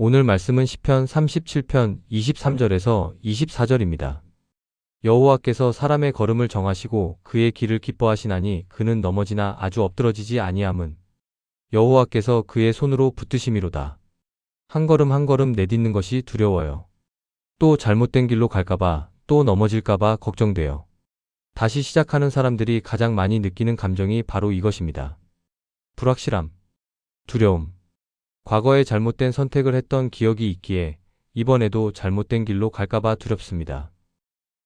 오늘 말씀은 시편 37편 23절에서 24절입니다. 여호와께서 사람의 걸음을 정하시고 그의 길을 기뻐하시나니 그는 넘어지나 아주 엎드러지지 아니함은 여호와께서 그의 손으로 붙드심이로다. 한 걸음 한 걸음 내딛는 것이 두려워요. 또 잘못된 길로 갈까봐, 또 넘어질까봐 걱정돼요. 다시 시작하는 사람들이 가장 많이 느끼는 감정이 바로 이것입니다. 불확실함, 두려움. 과거에 잘못된 선택을 했던 기억이 있기에 이번에도 잘못된 길로 갈까봐 두렵습니다.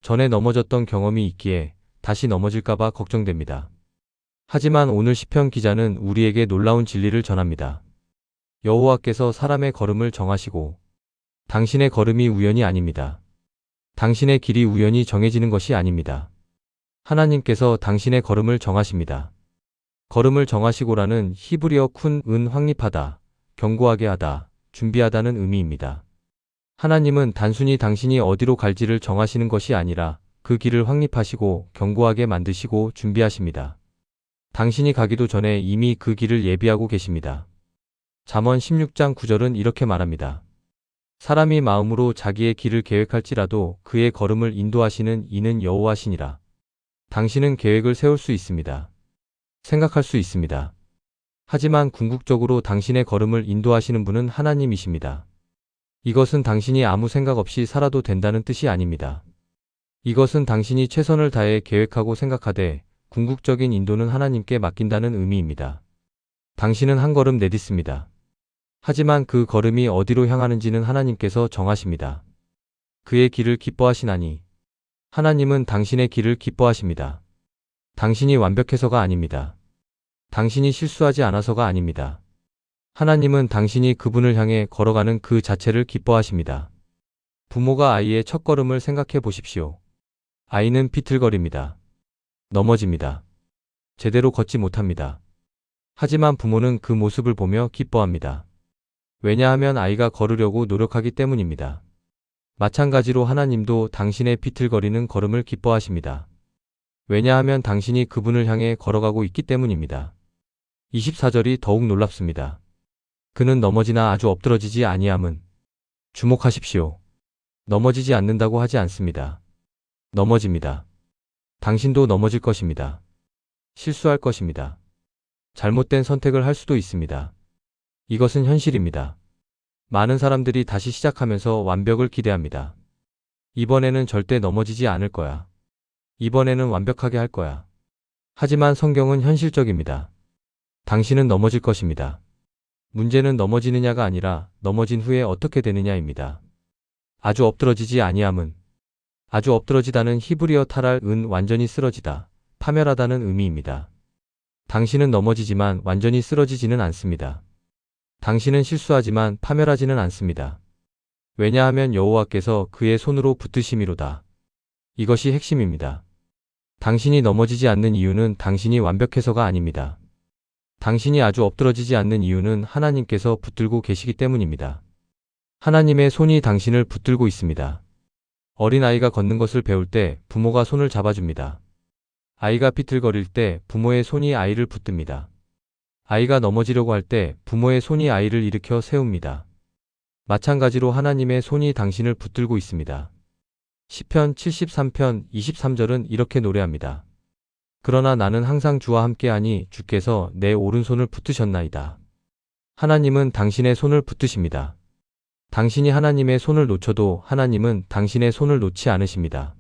전에 넘어졌던 경험이 있기에 다시 넘어질까봐 걱정됩니다. 하지만 오늘 시편 기자는 우리에게 놀라운 진리를 전합니다. 여호와께서 사람의 걸음을 정하시고 당신의 걸음이 우연이 아닙니다. 당신의 길이 우연히 정해지는 것이 아닙니다. 하나님께서 당신의 걸음을 정하십니다. 걸음을 정하시고라는 히브리어 쿤, 은 확립하다, 견고하게 하다, 준비하다는 의미입니다. 하나님은 단순히 당신이 어디로 갈지를 정하시는 것이 아니라 그 길을 확립하시고 견고하게 만드시고 준비하십니다. 당신이 가기도 전에 이미 그 길을 예비하고 계십니다. 잠언 16장 9절은 이렇게 말합니다. 사람이 마음으로 자기의 길을 계획할지라도 그의 걸음을 인도하시는 이는 여호와시니라. 당신은 계획을 세울 수 있습니다. 생각할 수 있습니다. 하지만 궁극적으로 당신의 걸음을 인도하시는 분은 하나님이십니다. 이것은 당신이 아무 생각 없이 살아도 된다는 뜻이 아닙니다. 이것은 당신이 최선을 다해 계획하고 생각하되 궁극적인 인도는 하나님께 맡긴다는 의미입니다. 당신은 한 걸음 내딛습니다. 하지만 그 걸음이 어디로 향하는지는 하나님께서 정하십니다. 그의 길을 기뻐하시나니 하나님은 당신의 길을 기뻐하십니다. 당신이 완벽해서가 아닙니다. 당신이 실수하지 않아서가 아닙니다. 하나님은 당신이 그분을 향해 걸어가는 그 자체를 기뻐하십니다. 부모가 아이의 첫걸음을 생각해 보십시오. 아이는 비틀거립니다. 넘어집니다. 제대로 걷지 못합니다. 하지만 부모는 그 모습을 보며 기뻐합니다. 왜냐하면 아이가 걸으려고 노력하기 때문입니다. 마찬가지로 하나님도 당신의 비틀거리는 걸음을 기뻐하십니다. 왜냐하면 당신이 그분을 향해 걸어가고 있기 때문입니다. 24절이 더욱 놀랍습니다. 그는 넘어지나 아주 엎드러지지 아니함은 주목하십시오. 넘어지지 않는다고 하지 않습니다. 넘어집니다. 당신도 넘어질 것입니다. 실수할 것입니다. 잘못된 선택을 할 수도 있습니다. 이것은 현실입니다. 많은 사람들이 다시 시작하면서 완벽을 기대합니다. 이번에는 절대 넘어지지 않을 거야. 이번에는 완벽하게 할 거야. 하지만 성경은 현실적입니다. 당신은 넘어질 것입니다. 문제는 넘어지느냐가 아니라 넘어진 후에 어떻게 되느냐입니다. 아주 엎드러지지 아니함은 아주 엎드러지다는 히브리어 타랄 은 완전히 쓰러지다, 파멸하다는 의미입니다. 당신은 넘어지지만 완전히 쓰러지지는 않습니다. 당신은 실수하지만 파멸하지는 않습니다. 왜냐하면 여호와께서 그의 손으로 붙드심이로다. 이것이 핵심입니다. 당신이 넘어지지 않는 이유는 당신이 완벽해서가 아닙니다. 당신이 아주 엎드러지지 않는 이유는 하나님께서 붙들고 계시기 때문입니다. 하나님의 손이 당신을 붙들고 있습니다. 어린아이가 걷는 것을 배울 때 부모가 손을 잡아줍니다. 아이가 비틀거릴 때 부모의 손이 아이를 붙듭니다. 아이가 넘어지려고 할 때 부모의 손이 아이를 일으켜 세웁니다. 마찬가지로 하나님의 손이 당신을 붙들고 있습니다. 시편 73편 23절은 이렇게 노래합니다. 그러나 나는 항상 주와 함께하니 주께서 내 오른손을 붙드셨나이다. 하나님은 당신의 손을 붙드십니다. 당신이 하나님의 손을 놓쳐도 하나님은 당신의 손을 놓지 않으십니다.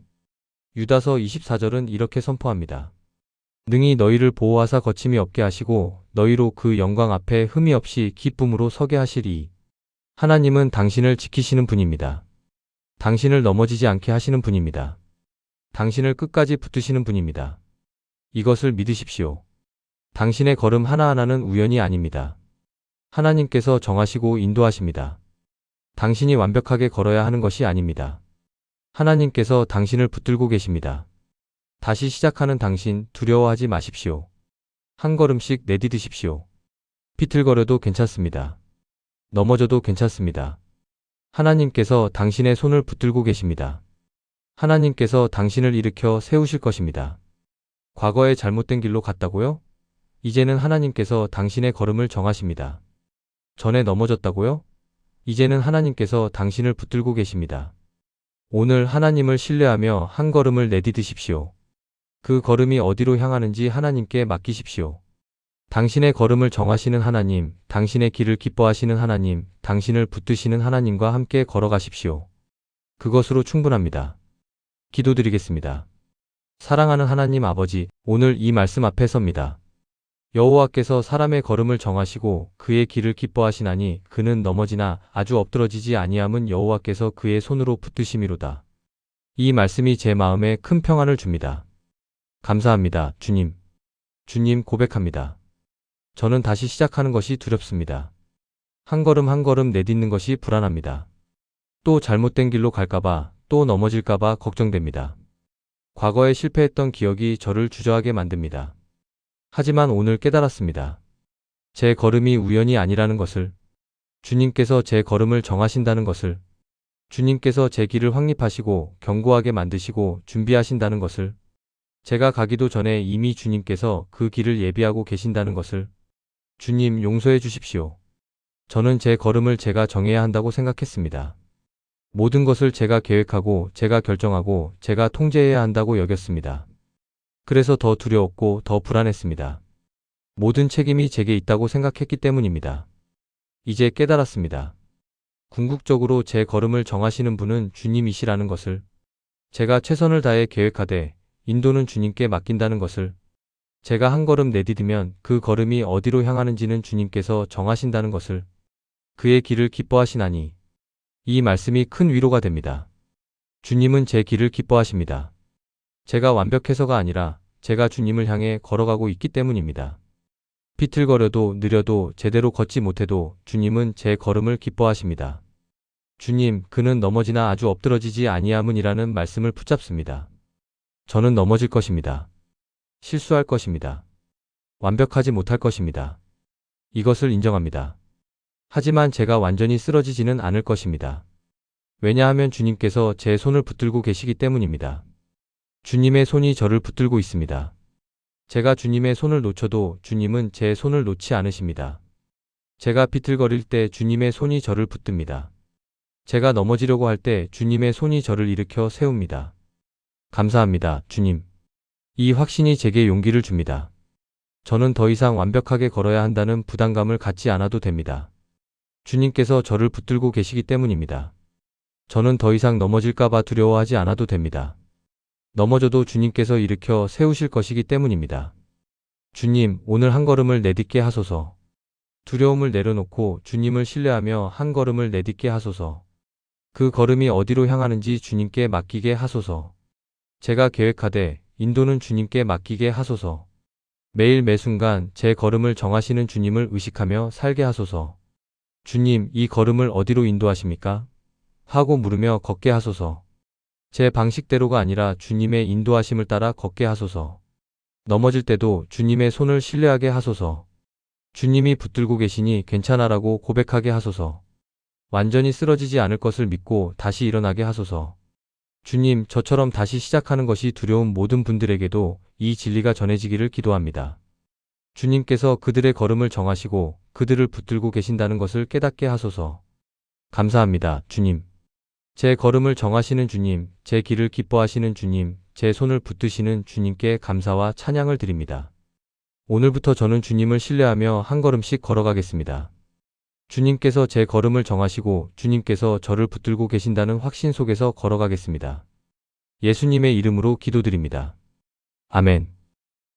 유다서 24절은 이렇게 선포합니다. 능히 너희를 보호하사 거침이 없게 하시고 너희로 그 영광 앞에 흠이 없이 기쁨으로 서게 하시리. 하나님은 당신을 지키시는 분입니다. 당신을 넘어지지 않게 하시는 분입니다. 당신을 끝까지 붙드시는 분입니다. 이것을 믿으십시오. 당신의 걸음 하나하나는 우연이 아닙니다. 하나님께서 정하시고 인도하십니다. 당신이 완벽하게 걸어야 하는 것이 아닙니다. 하나님께서 당신을 붙들고 계십니다. 다시 시작하는 당신 두려워하지 마십시오. 한 걸음씩 내디디십시오. 비틀거려도 괜찮습니다. 넘어져도 괜찮습니다. 하나님께서 당신의 손을 붙들고 계십니다. 하나님께서 당신을 일으켜 세우실 것입니다. 과거에 잘못된 길로 갔다고요? 이제는 하나님께서 당신의 걸음을 정하십니다. 전에 넘어졌다고요? 이제는 하나님께서 당신을 붙들고 계십니다. 오늘 하나님을 신뢰하며 한 걸음을 내디디십시오. 그 걸음이 어디로 향하는지 하나님께 맡기십시오. 당신의 걸음을 정하시는 하나님, 당신의 길을 기뻐하시는 하나님, 당신을 붙드시는 하나님과 함께 걸어가십시오. 그것으로 충분합니다. 기도드리겠습니다. 사랑하는 하나님 아버지, 오늘 이 말씀 앞에 섭니다. 여호와께서 사람의 걸음을 정하시고 그의 길을 기뻐하시나니 그는 넘어지나 아주 엎드러지지 아니함은 여호와께서 그의 손으로 붙드심이로다. 이 말씀이 제 마음에 큰 평안을 줍니다. 감사합니다, 주님. 주님, 고백합니다. 저는 다시 시작하는 것이 두렵습니다. 한 걸음 한 걸음 내딛는 것이 불안합니다. 또 잘못된 길로 갈까봐, 또 넘어질까봐 걱정됩니다. 과거에 실패했던 기억이 저를 주저하게 만듭니다. 하지만 오늘 깨달았습니다. 제 걸음이 우연이 아니라는 것을, 주님께서 제 걸음을 정하신다는 것을, 주님께서 제 길을 확립하시고 견고하게 만드시고 준비하신다는 것을, 제가 가기도 전에 이미 주님께서 그 길을 예비하고 계신다는 것을, 주님 용서해 주십시오. 저는 제 걸음을 제가 정해야 한다고 생각했습니다. 모든 것을 제가 계획하고 제가 결정하고 제가 통제해야 한다고 여겼습니다. 그래서 더 두려웠고 더 불안했습니다. 모든 책임이 제게 있다고 생각했기 때문입니다. 이제 깨달았습니다. 궁극적으로 제 걸음을 정하시는 분은 주님이시라는 것을, 제가 최선을 다해 계획하되 인도는 주님께 맡긴다는 것을, 제가 한 걸음 내디디면 그 걸음이 어디로 향하는지는 주님께서 정하신다는 것을, 그의 길을 기뻐하시나니 이 말씀이 큰 위로가 됩니다. 주님은 제 길을 기뻐하십니다. 제가 완벽해서가 아니라 제가 주님을 향해 걸어가고 있기 때문입니다. 비틀거려도 느려도 제대로 걷지 못해도 주님은 제 걸음을 기뻐하십니다. 주님, 그는 넘어지나 아주 엎드러지지 아니함은이라는 말씀을 붙잡습니다. 저는 넘어질 것입니다. 실수할 것입니다. 완벽하지 못할 것입니다. 이것을 인정합니다. 하지만 제가 완전히 쓰러지지는 않을 것입니다. 왜냐하면 주님께서 제 손을 붙들고 계시기 때문입니다. 주님의 손이 저를 붙들고 있습니다. 제가 주님의 손을 놓쳐도 주님은 제 손을 놓지 않으십니다. 제가 비틀거릴 때 주님의 손이 저를 붙듭니다. 제가 넘어지려고 할 때 주님의 손이 저를 일으켜 세웁니다. 감사합니다, 주님. 이 확신이 제게 용기를 줍니다. 저는 더 이상 완벽하게 걸어야 한다는 부담감을 갖지 않아도 됩니다. 주님께서 저를 붙들고 계시기 때문입니다. 저는 더 이상 넘어질까봐 두려워하지 않아도 됩니다. 넘어져도 주님께서 일으켜 세우실 것이기 때문입니다. 주님, 오늘 한 걸음을 내딛게 하소서. 두려움을 내려놓고 주님을 신뢰하며 한 걸음을 내딛게 하소서. 그 걸음이 어디로 향하는지 주님께 맡기게 하소서. 제가 계획하되 인도는 주님께 맡기게 하소서. 매일 매순간 제 걸음을 정하시는 주님을 의식하며 살게 하소서. 주님, 이 걸음을 어디로 인도하십니까? 하고 물으며 걷게 하소서. 제 방식대로가 아니라 주님의 인도하심을 따라 걷게 하소서. 넘어질 때도 주님의 손을 신뢰하게 하소서. 주님이 붙들고 계시니 괜찮아라고 고백하게 하소서. 완전히 쓰러지지 않을 것을 믿고 다시 일어나게 하소서. 주님, 저처럼 다시 시작하는 것이 두려운 모든 분들에게도 이 진리가 전해지기를 기도합니다. 주님께서 그들의 걸음을 정하시고 그들을 붙들고 계신다는 것을 깨닫게 하소서. 감사합니다, 주님. 제 걸음을 정하시는 주님, 제 길을 기뻐하시는 주님, 제 손을 붙드시는 주님께 감사와 찬양을 드립니다. 오늘부터 저는 주님을 신뢰하며 한 걸음씩 걸어가겠습니다. 주님께서 제 걸음을 정하시고 주님께서 저를 붙들고 계신다는 확신 속에서 걸어가겠습니다. 예수님의 이름으로 기도드립니다. 아멘.